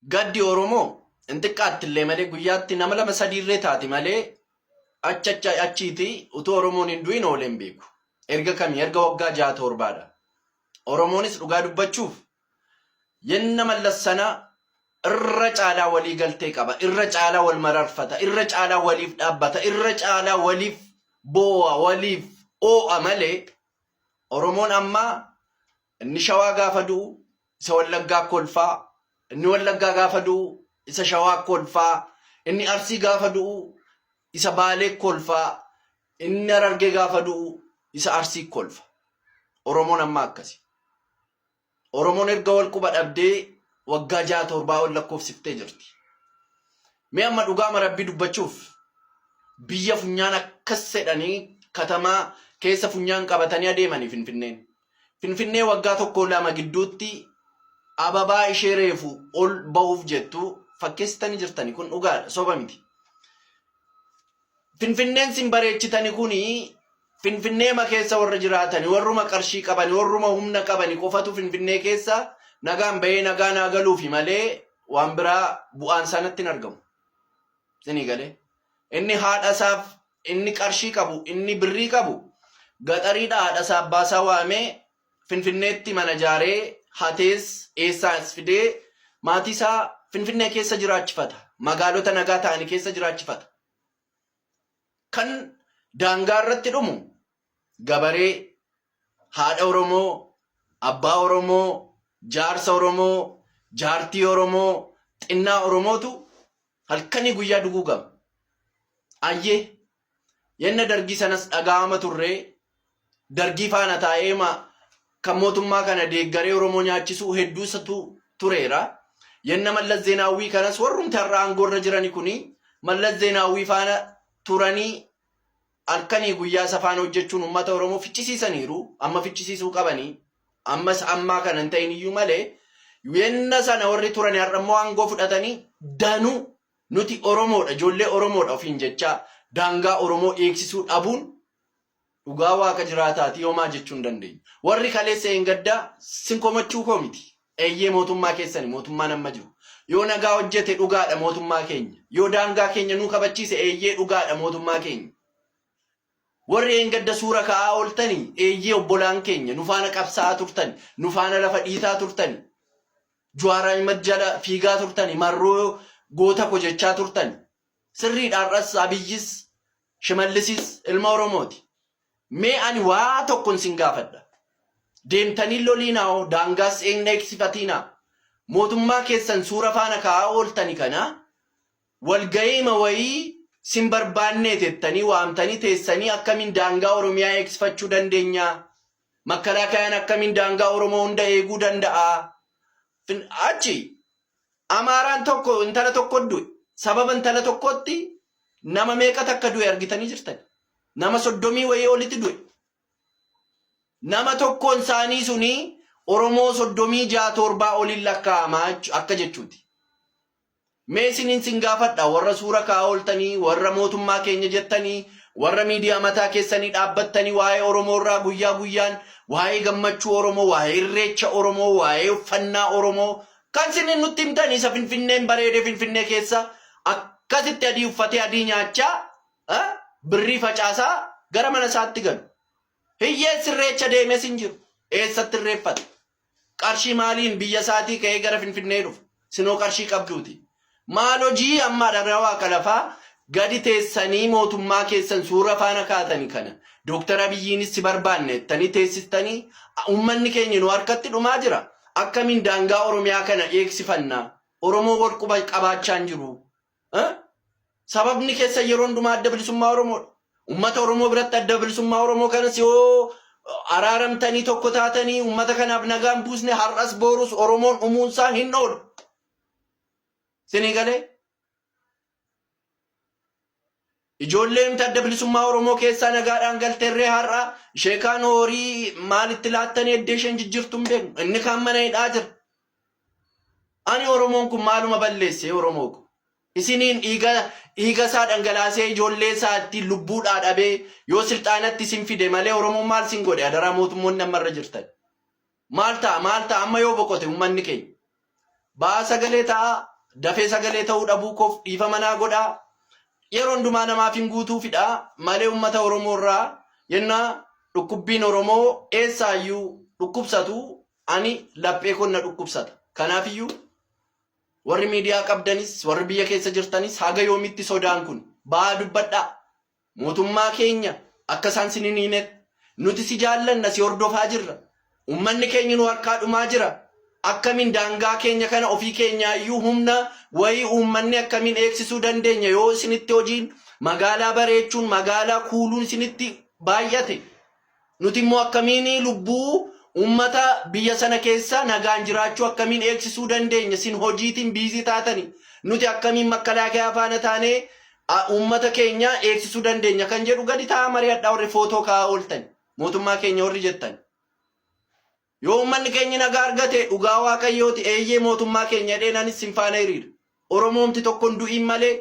Gaddi Oromoo intiqqaattillee malee guyyaatti nama lama sadiirree taati malee achiiti utuu Oromoon hin du'in ooleen beeku. Erga kamii erga waggaa 6-7dha. Oromoonis dhugaa dubbachuuf yenna mallassana irra caalaa walii galtee qaba, irra caalaa wal mararfata, irra caalaa waliif dhaabbata, irra caalaa waliif boo'a, waliif oo'a malee Oromoon amma inni Shawaa gaafa du'u isa Wallaggaa kolfaa, inni Wallaggaa gaafa du'u isa Shawaa kolfaa, inni Arsii gaafa du'u isa Baalee kolfaa, inni Harargee gaafa du'u isa Arsii kolfa. Oromoon amma akkasi. Oromoon erga wal quba dhabdee waggaa 6-7 ol lakkoofsiftee jirti. Mee amma dhugaa rabbii dubbachuuf biyya funyaan akkas jedhanii katamaa keessa funyaan qabatanii adeemanii Finfinnee waggaa 1-2 gidduutti ababaa ishee reefu ol ba'uuf jettu fakkeessitanii jirtanii kun dhugaadha, soba miti. Finfinneen sin bareechitanii kuni Finfinnee ma keessa warra jiraatanii, warruma qarshii qabanii, warruma humna qabanii qofatu Finfinnee keessa nagaan bahee nagaan agaluufi malee waan biraa bu'aan sanatti hin argamu. Sinii galee inni haadha isaaf inni qarshii qabu, inni birrii qabu gaxariidha haadha isaa abbaa isaa waamee Finfinneetti mana ijaaree hatees eessaas fidee maatii isaa Finfinnee keessa jiraachifata. Magaalota nagaa ta'anii keessa jiraachifata. Kan daangaa irratti dhumu gabaree, haadha Oromoo, abbaa Oromoo, jaarsa Oromoo, jaartii Oromoo, xinnaa Oromootu halkanii guyyaa duguugama. Ayyee yenna dargii sanas dhaga'ama turree dargii faana taa'ee kan mootummaa kana deeggaree Oromoo nyaachisuu hedduu isatu tureera. Yenna Mallas Zeenaawwii kanas warrumti har'a aangoorra jirani kuni Mallas Zeenaawwii faana turanii halkanii guyyaa safaan hojjechuun uummata Oromoo fichisiisaniiru. Amma fichisiisuu qabanii. Ammas ammaa kana hin ta'in iyyuu malee yenna sana warri turanii har'a immoo aangoo fudhatanii danuu nuti Oromoodha, ijoollee Oromoodha ofiin jechaa daangaa Oromoo eegsisuu dhabuun dhugaa waaqa jiraataati homaa jechuu hin dandeenyu. Warri kaleessa hin gaddaa sin komachuu koo miti. Eeyyee mootummaa keessani mootummaan amma jiru. Yoo nagaa hojjete dhugaadha mootummaa keenya. Yoo daangaa keenya nuu kabachiise eeyyee dhugaadha mootummaa keenya. Warri hin gadda suura ka'aa ooltanii eeyyee obbolaan keenya nu faana qabsaa'aa turtani, nu faana lafa dhiitaa turtani, Jawaar Ahmed jala fiigaa turtani, marroo goota kojechaa turtani. Sirriidhaarras Abiyyis Shimallisis ilma Oromooti. Mee ani waa tokkon sin gaafadha. Deemtanii loliinaa daangaas eegna eegsifatiinaa. Mootummaa keessan suura faana ka'aa ooltani kana walga'iima wayii sin barbaannee tettanii waamtanii teessanii akkamiin daangaa Oromiyaa eegsifachuu dandeenya? Makkalaakayaan akkamiin daangaa Oromoo hunda eeguu danda'a? Achi Amaaraan tokko intala tokko du'e. Sababa intala tokkotti nama meeqa takka du'e argitanii jirtan? Nama 30 wayii olitti du'e. Nama tokkoon isaanii suni Oromoo 36-7 oliin lakkaa'ama akka jechuuti. Mee isiniin sin gaafadha warra suura ka'aa ooltanii, warra mootummaa keenya jettanii, warra miidiyaa mataa keessanii dhaabbattanii waa'ee Oromoo irraa guyyaa guyyaan waa'ee gammachuu Oromoo, waa'ee irreecha Oromoo, waa'ee uffannaa Oromoo kan isiniin nutti himtanii isa Finfinneen bareedee Finfinnee keessa akkasitti adii uffatee adii nyaachaa birrii facaasaa gara mana isaatti galu. Hiyyeessi irreecha deemee sin jiru. Eessatti irreeffata? Qarshii maaliin biyya isaatii ka'ee gara Finfinnee dhufu? Sinoo qarshii qabduuti. Maal hojii amma dharraa waaqa lafaa gadi teessanii mootummaa keessan suura faana kaatanii kana Dooktar Abiyyiinis si barbaanne jettanii teessistanii uummanni keenya nu harkatti dhumaa jira. Akkamiin daangaa Oromiyaa kana eegsifannaa? Oromoo wal quba qabaachaa hin jiru. Sababni keessa yeroo hundumaa adda bilisummaa Oromoodha. Uummata Oromoo biratti adda bilisummaa Oromoo kanas yoo araaramtanii tokko taatanii uummata kanaaf nagaan buusne har'as boorus Oromoon dhumuunsaa hin oolu. Sinii galee ijoolleen adda bilisummaa Oromoo keessaa nagaadhaan galteerree har'a sheekaan horii maalitti laattanii eddee isheen jijjiirtu hin beeknu. Inni kaan mana hidhaa jira. Ani Oromoon kun maaluma balleesse Oromoo kun? Isiniin dhiiga isaa dhangalaasee ijoollee isaa ittiin lubbuudhaa dhabee yoo silxaanatti isin fide malee Oromoon maal sin godhe? Adaraa mootummoonni ammarra jirtan. Maal ta'a amma yoo boqote uummanni keenya? ba'aa sagalee ta'a dafee sagalee ta'uu dhabuu koof dhiifama naa godhaa. Yeroo hundumaa namaaf hin guutuufidha malee uummata Oromoo irraa yennaa dhukkubbiin Oromoo eessaayyuu dhukkubsatu ani laphee kun na dhukkubsata. Kanaafiyyuu warri miidiyaa qabdanis warri biyya keessa jirtanis haga yoomitti sodaan kun ba'aa dubbadhaa. Mootummaa keenya akka isaan sininiinet nuti si jaallanna si hordofaa jirra. Uummanni keenya nu harkaa dhumaa jira. Akkamiin daangaa keenya kana ofii keenyaayyuu humna wayii uummanni akkamiin eegsisuu dandeenya yoo isinitti hojiin magaalaa bareechuun magaalaa kuuluun isinitti baay'ate. Nuti immoo akkamiin lubbuu uummata biyya sana keessa nagaan jiraachuu akkamiin eegsisuu dandeenya sin hojiitiin biizii taatani. Nuti akkamiin makalaakaa faana taanee uummata keenya eegsisuu dandeenya kan jedhu gadi taa'aa mari'adhaa warri footoo kaa'aa ooltan mootummaa keenya warri jettan. Yoo uummanni keenya nagaa argate dhugaa waaqayyooti eeyyee mootummaa keenya dheenanis sinfaana hiriira. Oromoomti tokkon du'iin malee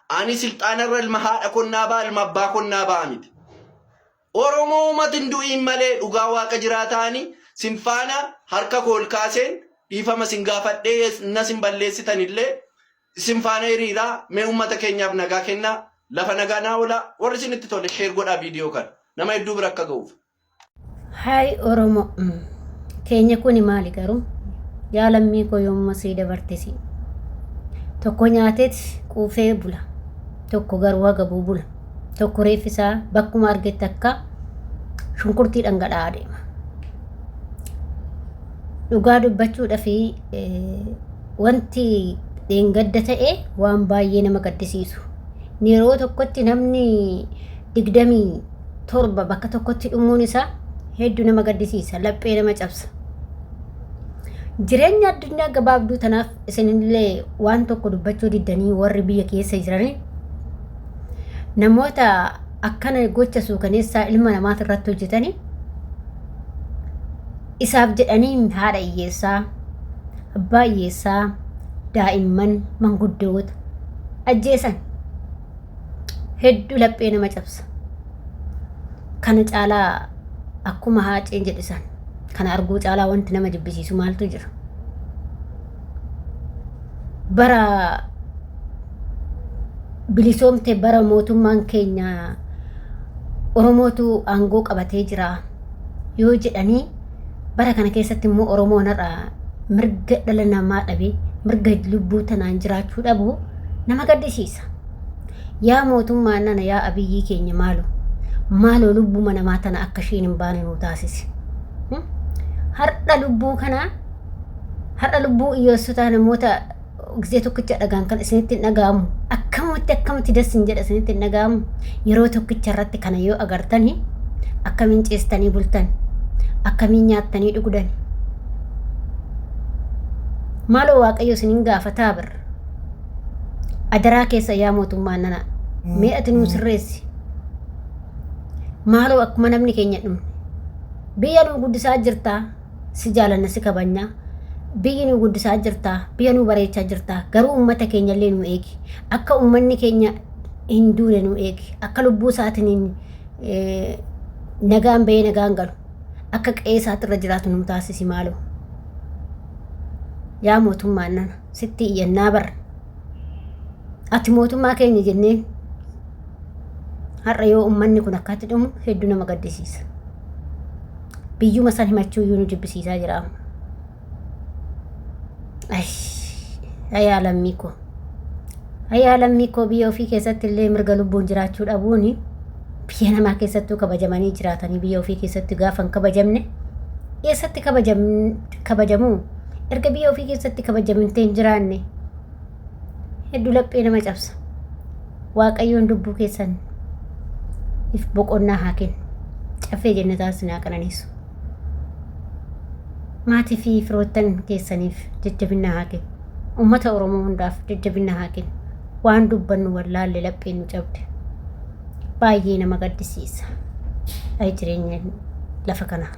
ani silxaanarra ilma haadha konnaa ba'a ilma abbaa konnaa ba'a miti. Oromoomatin du'iin malee dhugaa waaqa jiraataani sinfaana harka kool kaaseen dhiifama sin gaafadhee na sin balleessitanillee sinfaana hiriiraa mee uummata keenyaaf nagaa kennaa lafa nagaa naa oolaa warri isinitti tole sheer godhaa viidiyoo kana nama hedduu bira akka ga'uuf. Hai Oromoo. Keenya kuni maali garuu yaalammii koo yommuu sii dabartisi tokko nyaateeti quufee bula tokko garuu hagabuu bula tokko reeffisaa bakkuma argetti akka shunkurtii dhangala'aa deema. Dhugaa dubbachuudha fi wanti dheengadda ta'e waan baay'ee nama gaddisiisu. Yeroo tokkotti namni 27 bakka tokkotti dhumuun isaa hedduu nama gaddisiisa laphee nama cabsa. Jireenya addunyaa gabaabduu tanaaf isinillee waan tokko dubbachuu diddanii warri biyya keessa jiran namoota akkana gocha suukaneessaa ilma namaati irratti hojjetanii isaaf jedhanii haadha hiyyeessaa abbaa hiyyeessaa daa'imman manguddoota ajjeesan hedduu laphee nama cabsa. Kana caalaa akkuma haaceen jedhisan kana arguu caalaa wanti nama jibbisiisu maaltu jira. Bara bilisoomte bara mootummaan keenya Oromootu aangoo qabatee jira yoo jedhanii bara kana keessatti immoo Oromoon irraa mirga dhala namaa dhabee mirga lubbuu tanaan jiraachuu dhabu nama gaddisiisa. Yaa mootummaan nana yaa abiyyii keenya maaloo lubbuu namaa tana akka isheen hin baane nu taasisi. Har'a lubbuu iyyoossotaa namoota gisee tokkicha dhagaan kan isinitti hin dhaga'amu akkamitti dassin jedha isinitti hin dhaga'amu. Yeroo tokkicha irratti kana yoo agartanii akkamiin ceestanii bultan akkamiin nyaattanii dhugdan. Maaloo waaqayyo isiniin gaafataa bir adaraa keessa yaa mootummaan nana mee ati nuu sirreessi. Maaloo akkuma namni keenya dhumne biyya nu guddisaa jirtaa si jaalanna si kabanya biyyi nu guddisaa jirtaa biyya nu bareechaa jirtaa garuu uummata keenya illee nu eegi akka uummanni keenya hin duune nu eegi akka lubbuu isaatiin nagaan bahee nagaan galu akka qe'ee isaatirra jiraatu nu taasisi. Maaloo yaa mootummaan nana sitti iyyannaa barra ati mootummaa keenya jenneen har'a yoo uummanni kun akkatti dhumu hedduu nama gaddisiisa. Biyyuma san himachuu iyyuu nu jibbisiisaa jira. Ayyaa lammii koo biyya ofii keessatti illee mirga lubbuun jiraachuu dhabuun biyya namaa keessattuu kabajamanii jiraatanii biyya ofii keessatti gaafa hin kabajamne eessatti kabajamuu erga biyya ofii keessatti kabajamtee hin jiraanne hedduu laphee nama cabsa. Waaqayyoon lubbuu keessan if boqonnaa haa kennu caffee jannataas naa qananiisu. Maatii fi firoottan keessaniif jajjabina haa kennu. Uummata Oromoo hundaaf jajjabina haa kennu. Waan dubbannu wallaalle lapheen nu cabde baay'ee nama gaddisiisa. Jireenya lafa kanaa.